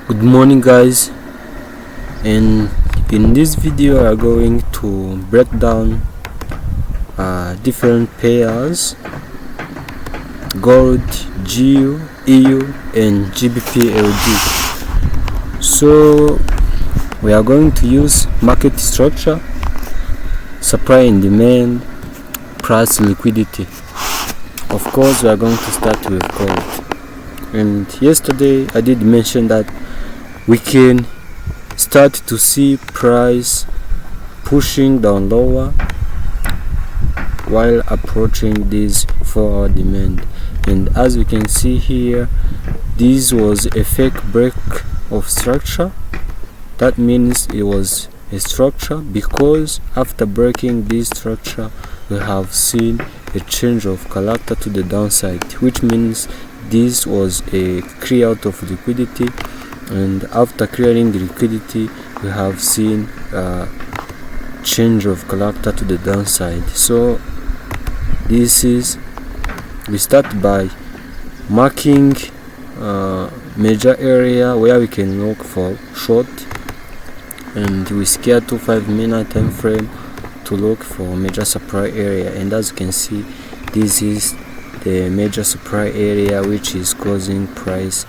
Good morning, guys, and in this video we are going to break down different pairs: gold, GU, EU and GBPAUD. So we are going to use market structure, supply and demand, price, liquidity. Of course, we are going to start with gold. And yesterday I did mention that we can start to see price pushing down lower while approaching this forward demand. And as we can see here, this was a fake break of structure. That means it was a structure because after breaking this structure we have seen a change of character to the downside, which means this was a clear out of liquidity, and after clearing the liquidity we have seen a change of character to the downside. So this is, we start by marking major area where we can look for short, and we scale to 5-minute time frame to look for major supply area. And as you can see, this is the major supply area which is causing price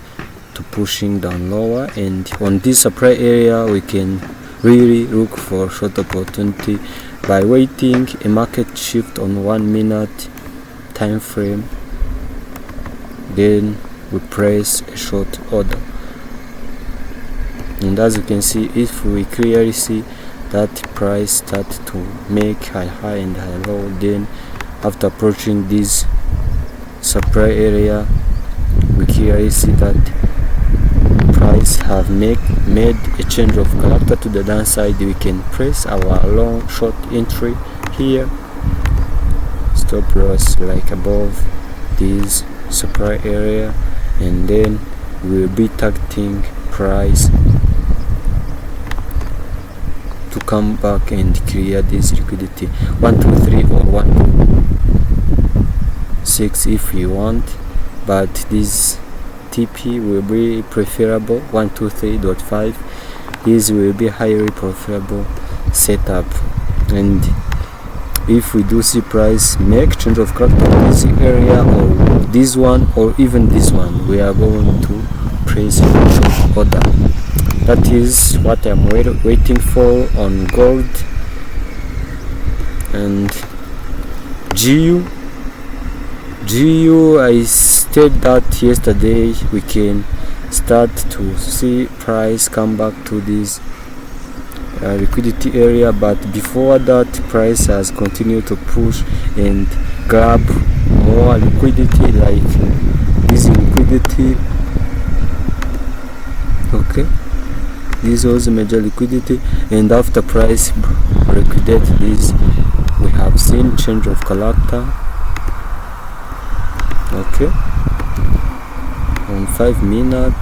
to pushing down lower, and on this supply area we can really look for short opportunity by waiting a market shift on 1-minute time frame. Then we press a short order, and as you can see, if we clearly see that price start to make high and high low, then after approaching this supply area we clearly see that price have made a change of character to the downside. We can press our long short entry here, stop loss like above this supply area, and then we will be targeting price to come back and clear this liquidity 1 2 3 or 1 2 6 if we want, but this TP will be preferable. 123.5, this will be highly preferable setup. And if we do see price make change of character in this area, or this one, or even this one, we are going to place a short order. That is what I'm waiting for on gold. And GU, I said that yesterday we can start to see price come back to this liquidity area, but before that price has continued to push and grab more liquidity, like this liquidity. Okay, this was major liquidity, and after price liquidate this, we have seen change of character. Okay, on 5-minute,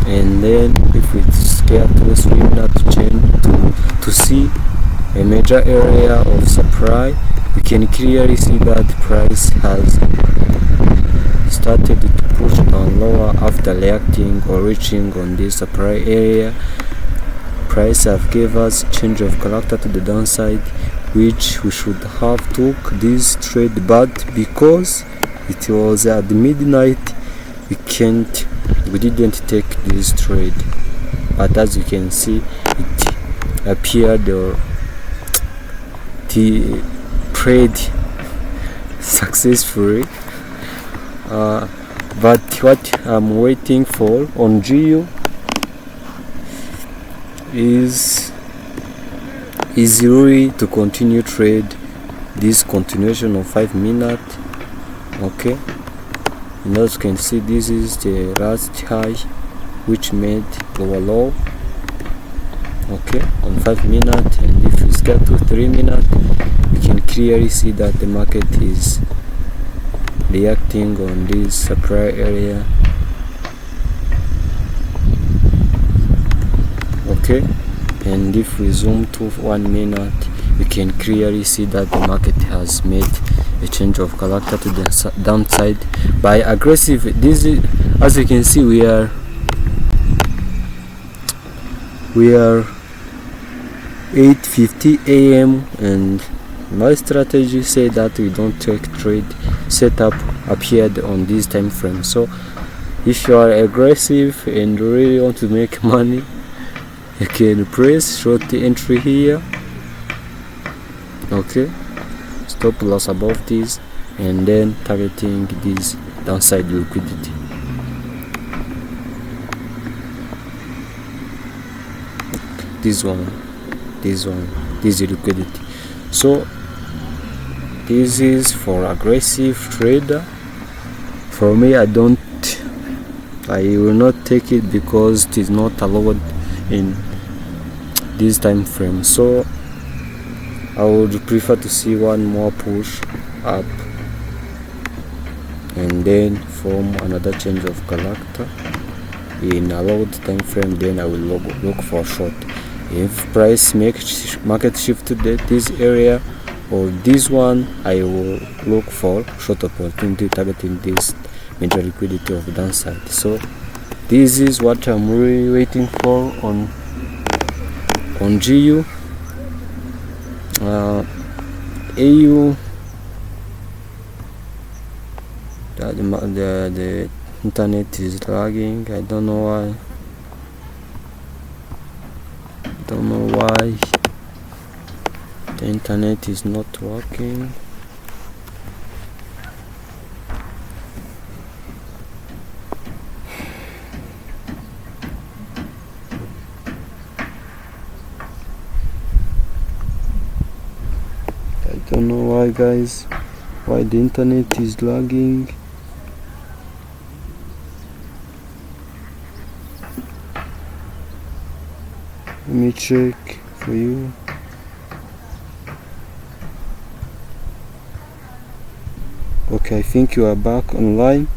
and then if we scale to a 3-minute change to see a major area of supply, we can clearly see that price has started to push down lower after reacting or reaching on this supply area. Price have gave us change of character to the downside, which we should have took this trade, but because it was at midnight we didn't take this trade. But as you can see, it appeared the trade successfully. But what I'm waiting for on GU is really to continue trade this continuation of 5-minute. Okay, and as you can see, this is the last high which made our low. Okay, on 5-minute, and if we scale to 3-minute, we can clearly see that the market is reacting on this supply area. Okay, and if we zoom to 1 minute, we can clearly see that the market has made a change of character to the downside by aggressive. This is, as you can see, we are we are 8:50 a.m. and my strategy said that we don't take trade setup appeared on this time frame. So if you are aggressive and really want to make money, you can press short entry here, okay, stop loss above this, and then targeting this downside liquidity. This is liquidity. So this is for aggressive trader. For me, I will not take it because it is not allowed in this time frame. So I would prefer to see one more push up and then form another change of character in allowed time frame. Then I will look for short. If price makes market shift to this area or this one, I will look for short opportunity targeting this major liquidity of downside. So this is what I'm really waiting for on GU. AU, the internet is lagging. I don't know why. The internet is not working. I don't know why, guys, why the internet is lagging. Let me check for you. Okay, I think you are back online.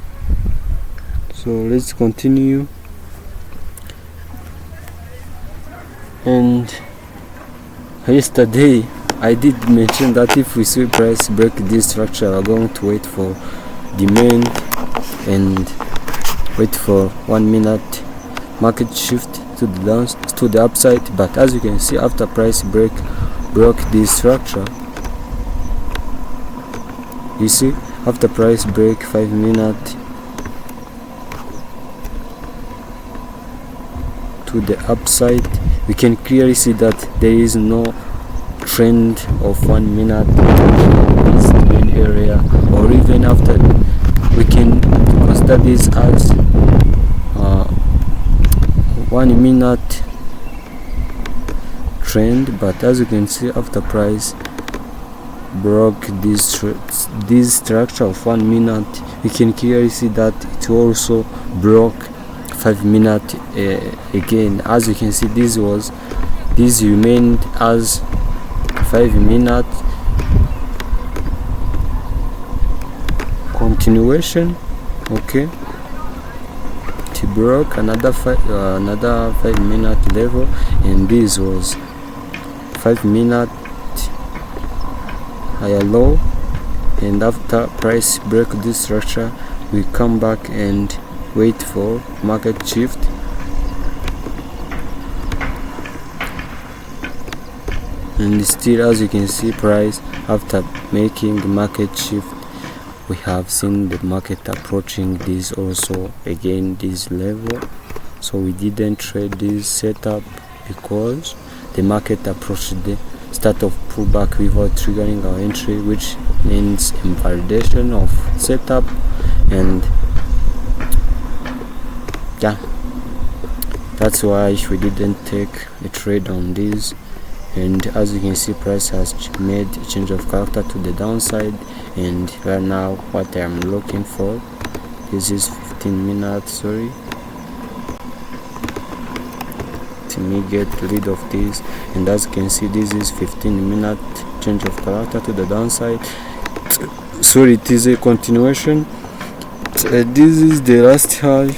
So let's continue. And yesterday I did mention that if we see price break this structure, we're going to wait for demand and wait for 1 minute market shift to the upside. But as you can see, after price broke this structure, you see, after price break 5 minutes to the upside, we can clearly see that there is no trend of 1 minute in this main area, or even after. We can consider this as 1 minute trend. But as you can see, after price broke this structure of 1 minute, we can clearly see that it also broke 5 minutes again. As you can see, this remained as 5 minute continuation, okay. It broke another 5 minute level, and this was 5 minute higher low. And after price break this structure, we come back and wait for market shift. And still, as you can see, price after making market shift, we have seen the market approaching this also again, this level. So we didn't trade this setup because the market approached the start of pullback without triggering our entry, which means invalidation of setup. And yeah, that's why we didn't take a trade on this. And as you can see, price has made a change of character to the downside. And right now, what I'm looking for, this is 15 minutes, sorry, to me get rid of this. And as you can see, this is 15 minute change of character to the downside. Sorry, it is a continuation. This is the last high,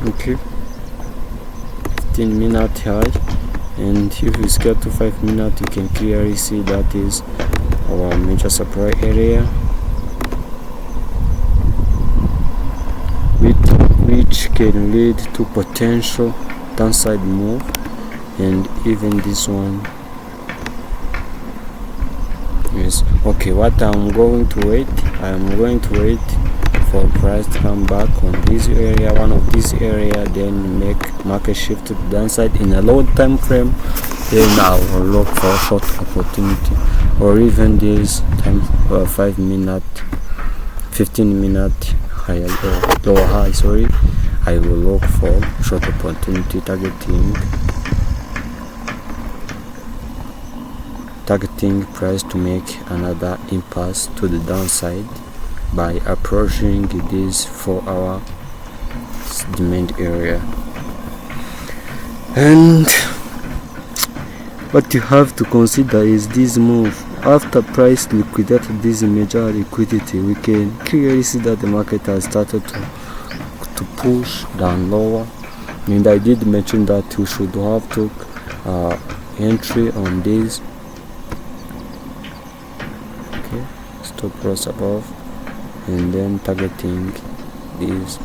okay, 15 minute high. And if we scale to 5 minutes, you can clearly see that is our major supply area, which which can lead to potential downside move, and even this one. Yes, okay, what I'm going to wait for price to come back on this area, one of this area, then make market shift to the downside in a low time frame. Then I will look for short opportunity, or even this time 5 minute 15 minute higher lower high, sorry. I will look for short opportunity, targeting price to make another impasse to the downside by approaching this 4-hour demand area. And what you have to consider is this move. After price liquidated this major liquidity, we can clearly see that the market has started to push down lower, and I did mention that we should have took entry on this. Okay, stop loss above, and then targeting this.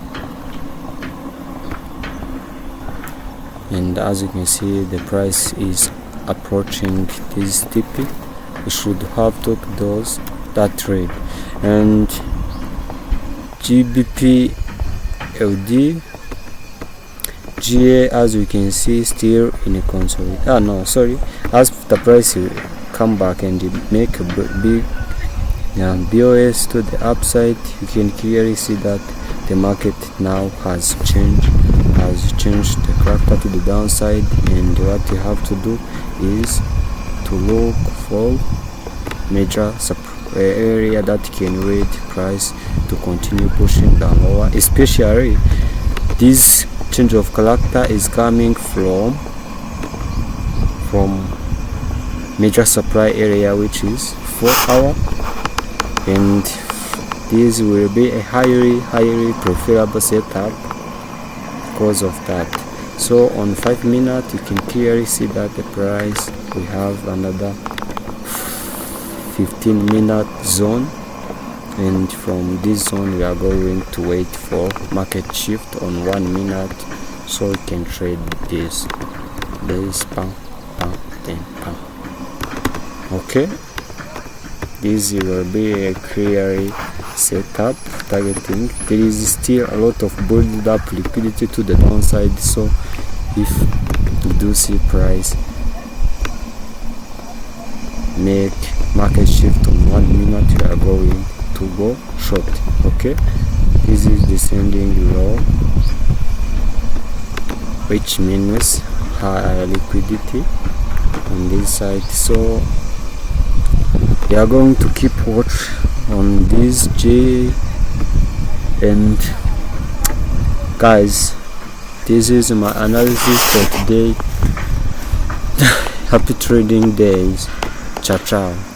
And as you can see, the price is approaching this TP. We should have took that trade. And GBPAUD GA, as we can see, still in a consolidation. As the price will come back and make a big BOS to the upside, you can clearly see that the market now has changed the character to the downside. And what you have to do is to look for major area that can wait price to continue pushing down lower, especially this change of character is coming from major supply area, which is 4-hour, and this will be a highly preferable setup because of that. So on 5 minutes you can clearly see that the price, we have another 15-minute zone, and from this zone we are going to wait for market shift on 1 minute, so we can trade this pound, then pound. Okay, this will be a clearly setup targeting. There is still a lot of build up liquidity to the downside, so if you do see price make market shift on 1 minute, you are going to go short. Okay, this is descending low, which means higher liquidity on this side, so we are going to keep watch on this J. And guys, this is my analysis for today. Happy trading days. Ciao ciao.